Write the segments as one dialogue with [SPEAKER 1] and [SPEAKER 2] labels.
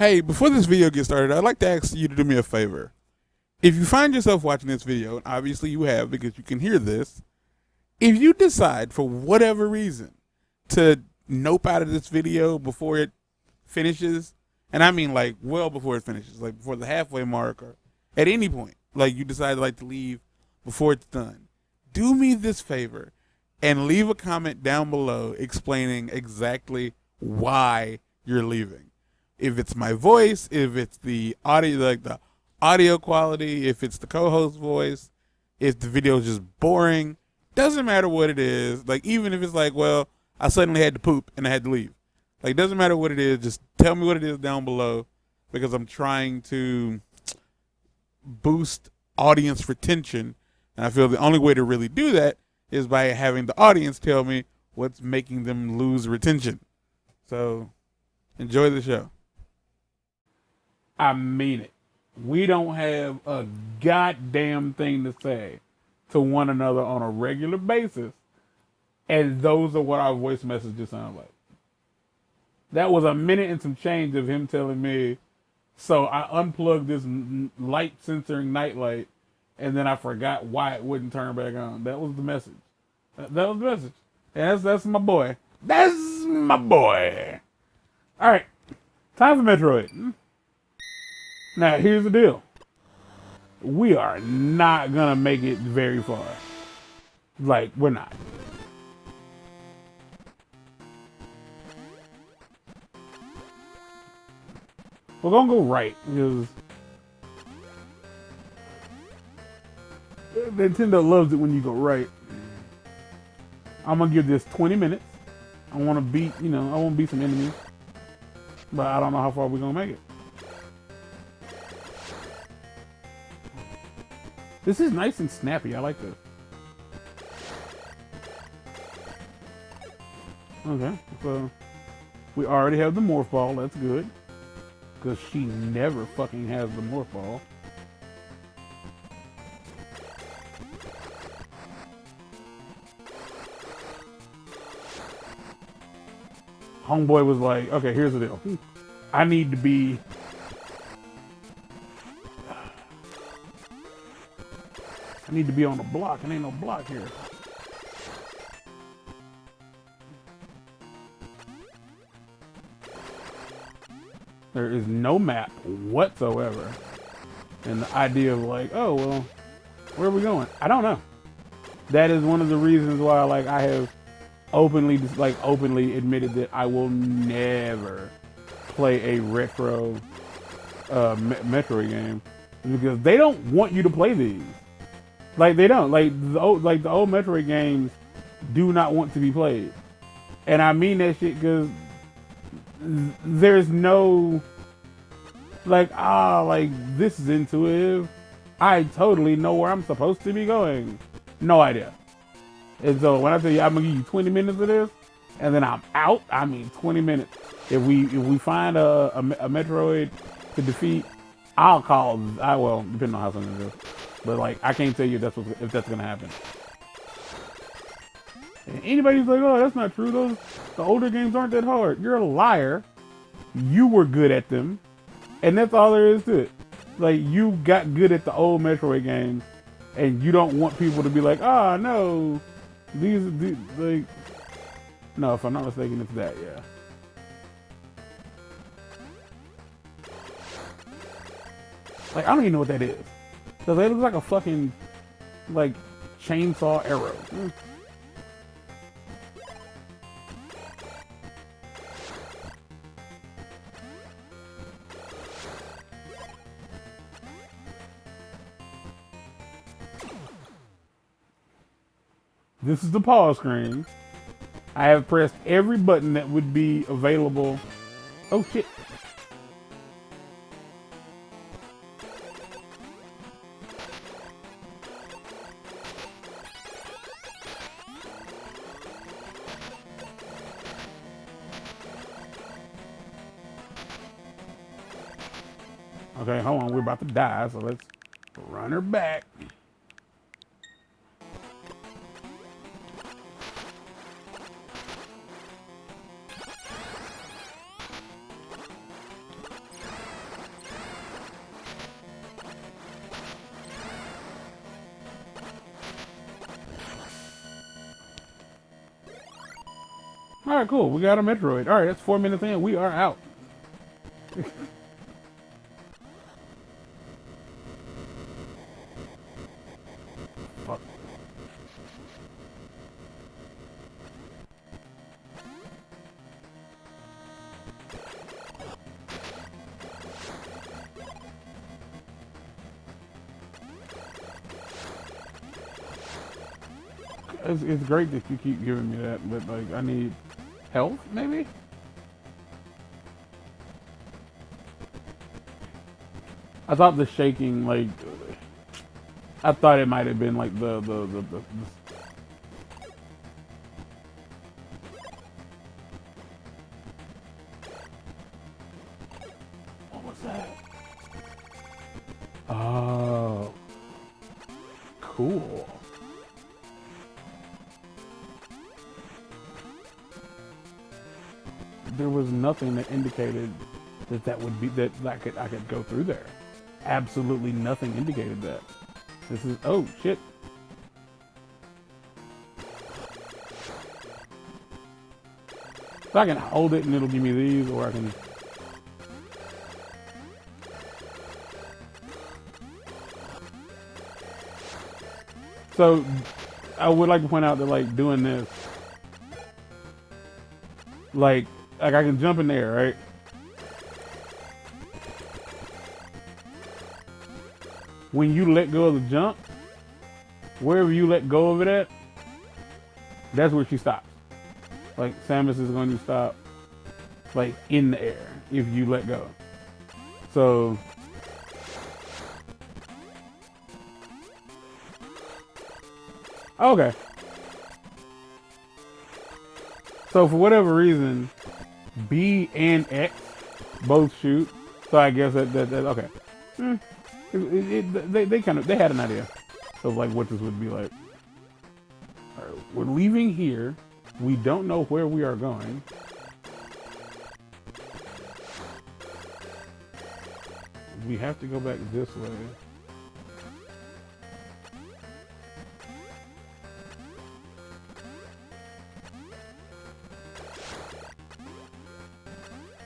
[SPEAKER 1] Hey, before this video gets started, I'd like to ask you to do me a favor. If you find yourself watching this video, and obviously you have because you can hear this, if you decide for whatever reason to nope out of this video before it finishes, and I mean like well before it finishes, like before the halfway mark or at any point, like you decide like to leave before it's done, do me this favor and leave a comment down below explaining exactly why you're leaving. If it's my voice, if it's the audio, like the audio quality, if it's the co-host voice, if the video is just boring, doesn't matter what it is. Like even if it's like, well, I suddenly had to poop and I had to leave. Like doesn't matter what it is, just tell me what it is down below because I'm trying to boost audience retention. And I feel the only way to really do that is by having the audience tell me what's making them lose retention. So enjoy the show. I mean it. We don't have a goddamn thing to say to one another on a regular basis. And those are what our voice messages sound like. That was a minute and some change of him telling me, so I unplugged this light censoring nightlight and then I forgot why it wouldn't turn back on. That was the message. That was the message. And that's my boy. That's my boy. All right. Time for Metroid. Now, here's the deal. We are not going to make it very far. Like, we're not. We're going to go right, because Nintendo loves it when you go right. I'm going to give this 20 minutes. I want to beat, I want to beat some enemies. But I don't know how far we're going to make it. This is nice and snappy. I like this. Okay, so we already have the morph ball. That's good. Because she never fucking has the morph ball. Homeboy was like, okay, here's the deal. I need to be... I need to be on the block, and ain't no block here. There is no map whatsoever. And the idea of like, oh, well, where are we going? I don't know. That is one of the reasons why like I have openly admitted that I will never play a retro Metroid game. Because they don't want you to play these. Like they don't. Like the old Metroid games do not want to be played. And I mean that shit because there's no like this is intuitive. I totally know where I'm supposed to be going. No idea. And so when I tell you I'm gonna give you 20 minutes of this and then I'm out, I mean 20 minutes. If we find a Metroid to defeat, well, depending on how soon it is. But like, I can't tell you if that's gonna happen. And anybody's like, oh, that's not true. The older games aren't that hard. You're a liar. You were good at them, and that's all there is to it. Like, you got good at the old Metroid games, and you don't want people to be like, oh no, these like, no, if I'm not mistaken, it's that, yeah. Like, I don't even know what that is. Because it looks like a fucking, like, chainsaw arrow. This is the pause screen. I have pressed every button that would be available. Oh, shit. Okay, hold on. We're about to die, so let's run her back. All right, cool. We got a Metroid. All right, that's 4 minutes in. We are out. Fuck. It's great that you keep giving me that, but like I need health, maybe? I thought the shaking, like, I thought it might have been like the what was that? Oh, cool. There was nothing that indicated that would be that I could go through there. Absolutely nothing indicated that. This is, oh shit. So I can hold it and it'll give me these, or I can. So I would like to point out that like doing this, like I can jump in there, right? When you let go of the jump, wherever you let go of it at, that's where she stops. Like Samus is going to stop like in the air if you let go. So okay. So for whatever reason, B and X both shoot. So I guess that okay. They had an idea of like what this would be like. All right, we're leaving here. We don't know where we are going. We have to go back this way.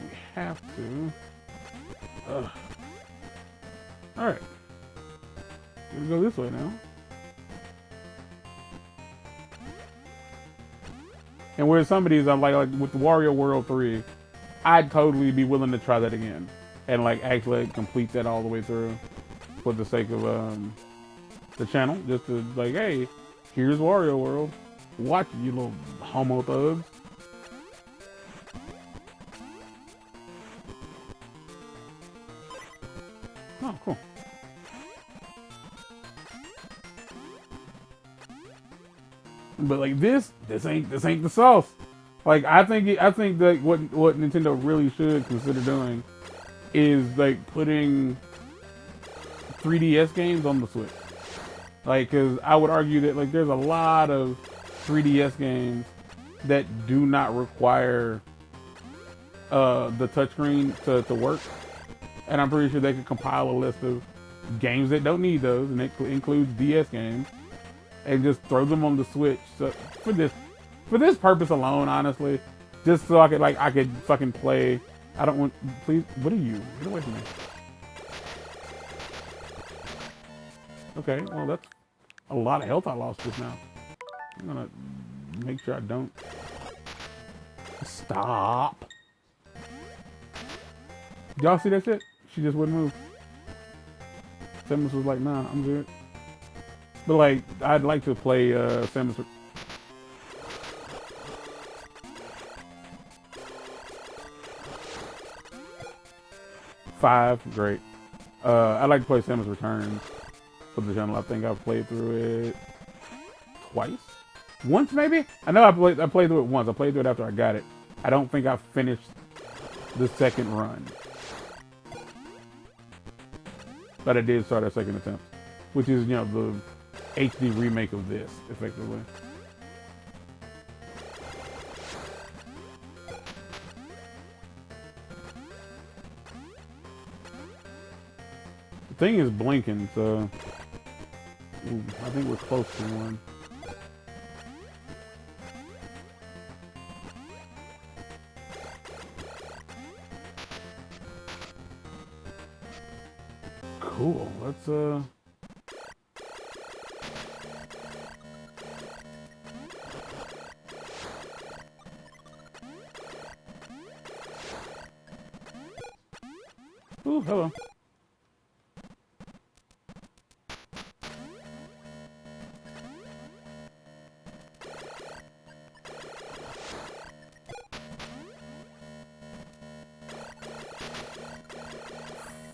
[SPEAKER 1] We have to. All right, we're gonna go this way now. And where some of these, I'm like with Wario World 3, I'd totally be willing to try that again and like actually complete that all the way through for the sake of the channel, just to like, hey, here's Wario World, watch it, you little homo thugs. Oh, cool. But like this ain't the sauce. Like I think that what Nintendo really should consider doing is like putting 3DS games on the Switch. Like, cause I would argue that like there's a lot of 3DS games that do not require the touchscreen to work. And I'm pretty sure they could compile a list of games that don't need those, and it includes DS games, and just throw them on the Switch. So for this purpose alone, honestly, just so I could fucking play. I don't want. Please, what are you? Get away from me. Okay, well that's a lot of health I lost just now. I'm gonna make sure I don't. Stop. Y'all see that shit? She just wouldn't move. Samus was like, nah, I'm good. But like, I'd like to play Samus. Five, great. I'd like to play Samus Returns for the channel. I think I've played through it twice? Once maybe? I know I played through it once. I played through it after I got it. I don't think I finished the second run. But I did start a second attempt, which is, you know, the HD remake of this, effectively. The thing is blinking, so ooh, I think we're close to one. Cool. Let's Ooh, hello.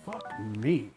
[SPEAKER 1] Fuck me.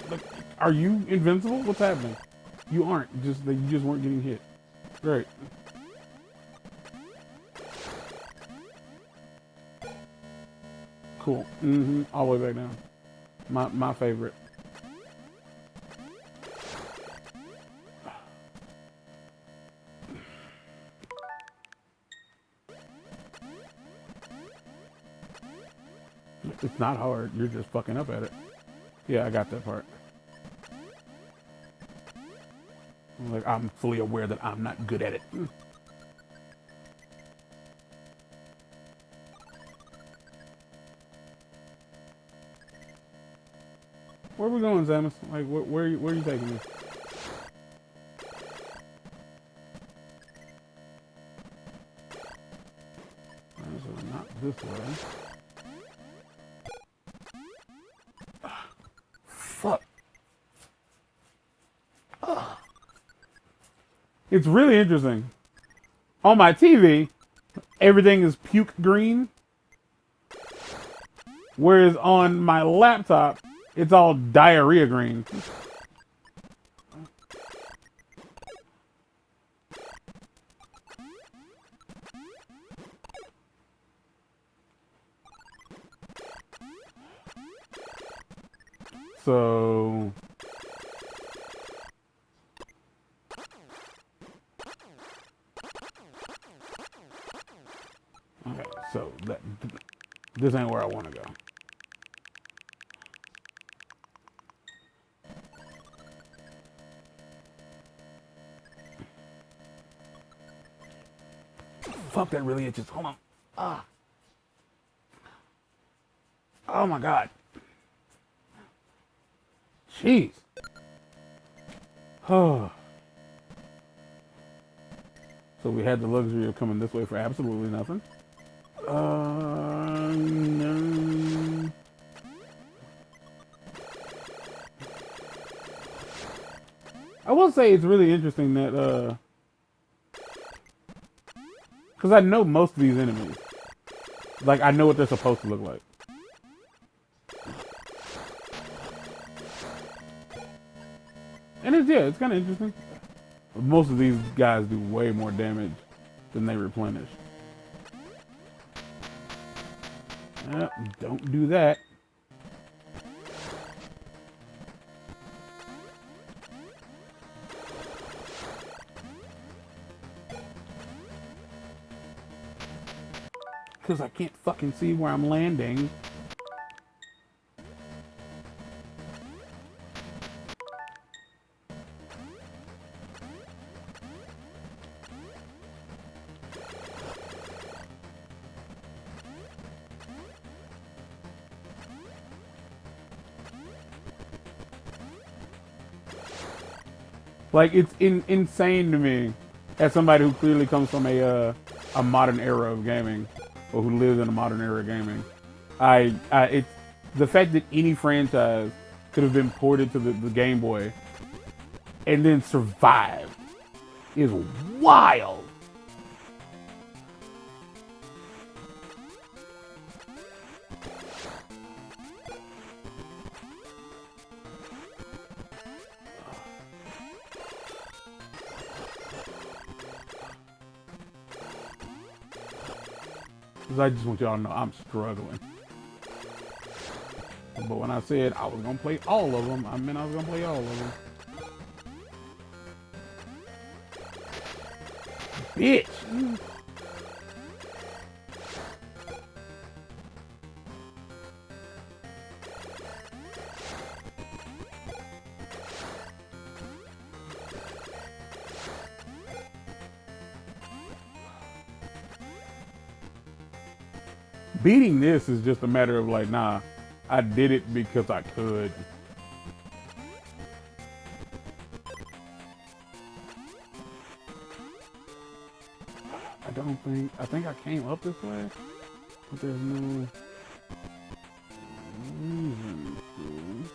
[SPEAKER 1] Look, are you invincible? What's happening? You aren't. You just weren't getting hit. Great. Cool. All the way back down. My favorite. It's not hard. You're just fucking up at it. Yeah, I got that part. Like, I'm fully aware that I'm not good at it. Where are we going, Samus? Like, where are you taking me? So not this way. Fuck. It's really interesting. On my TV, everything is puke green. Whereas on my laptop, it's all diarrhea green. So okay, so this ain't where I want to go. Fuck, that really itches. Hold on. Ah. Oh my god. Jeez. Oh. So we had the luxury of coming this way for absolutely nothing. No. I will say it's really interesting that, because I know most of these enemies. Like, I know what they're supposed to look like. And it's kind of interesting. Most of these guys do way more damage than they replenish. Don't do that. Because I can't fucking see where I'm landing. Like, it's insane to me, as somebody who clearly comes from a modern era of gaming, or who lives in a modern era of gaming. It's the fact that any franchise could have been ported to the Game Boy and then survived is wild. I just want y'all to know I'm struggling. But when I said I was gonna play all of them, I meant I was gonna play all of them. Bitch! Beating this is just a matter of like, nah, I did it because I could. I think I came up this way, but there's no reason to.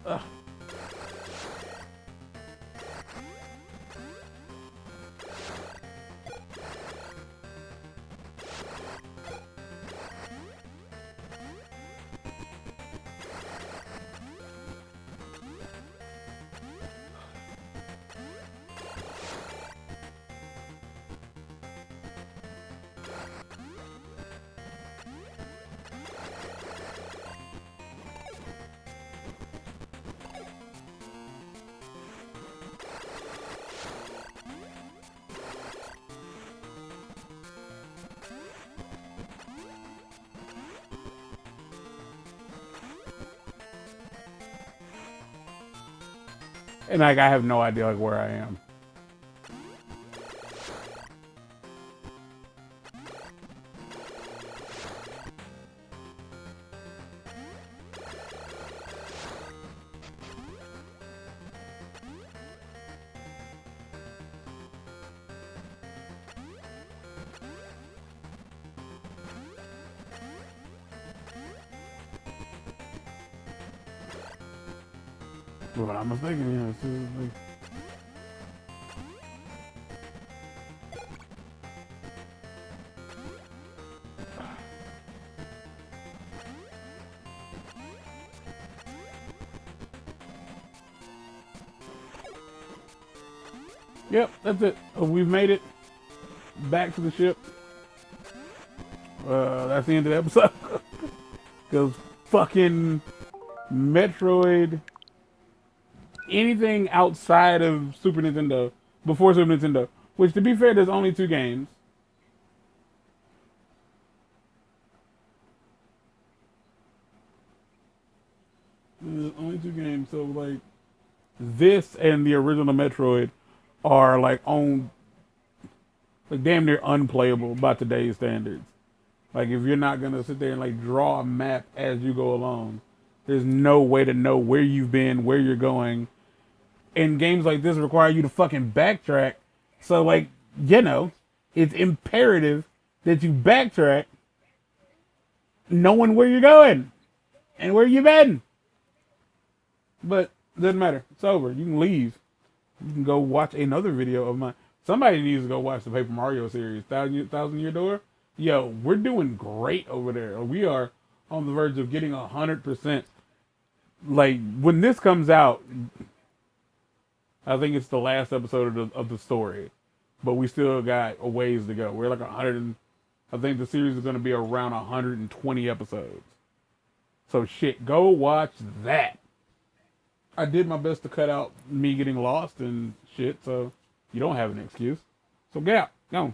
[SPEAKER 1] Ugh. And like I have no idea like where I am. But I'm mistaken, yeah. This is like... Yep, that's it. We've made it back to the ship. That's the end of the episode. Because fucking Metroid, anything outside of Super Nintendo, before Super Nintendo, which to be fair, there's only 2 games. There's only 2 games, so like this and the original Metroid are like on like damn near unplayable by today's standards. Like if you're not gonna sit there and like draw a map as you go along, there's no way to know where you've been, where you're going. And games like this require you to fucking backtrack. So like, you know, it's imperative that you backtrack knowing where you're going and where you've been. But it doesn't matter. It's over. You can leave. You can go watch another video of mine. Somebody needs to go watch the Paper Mario series, Thousand Year Door. Yo, we're doing great over there. We are on the verge of getting 100%. Like, when this comes out, I think it's the last episode of the story. But we still got a ways to go. We're like 100 I think the series is going to be around 120 episodes. So shit, go watch that. I did my best to cut out me getting lost and shit, so you don't have an excuse. So get out. Go.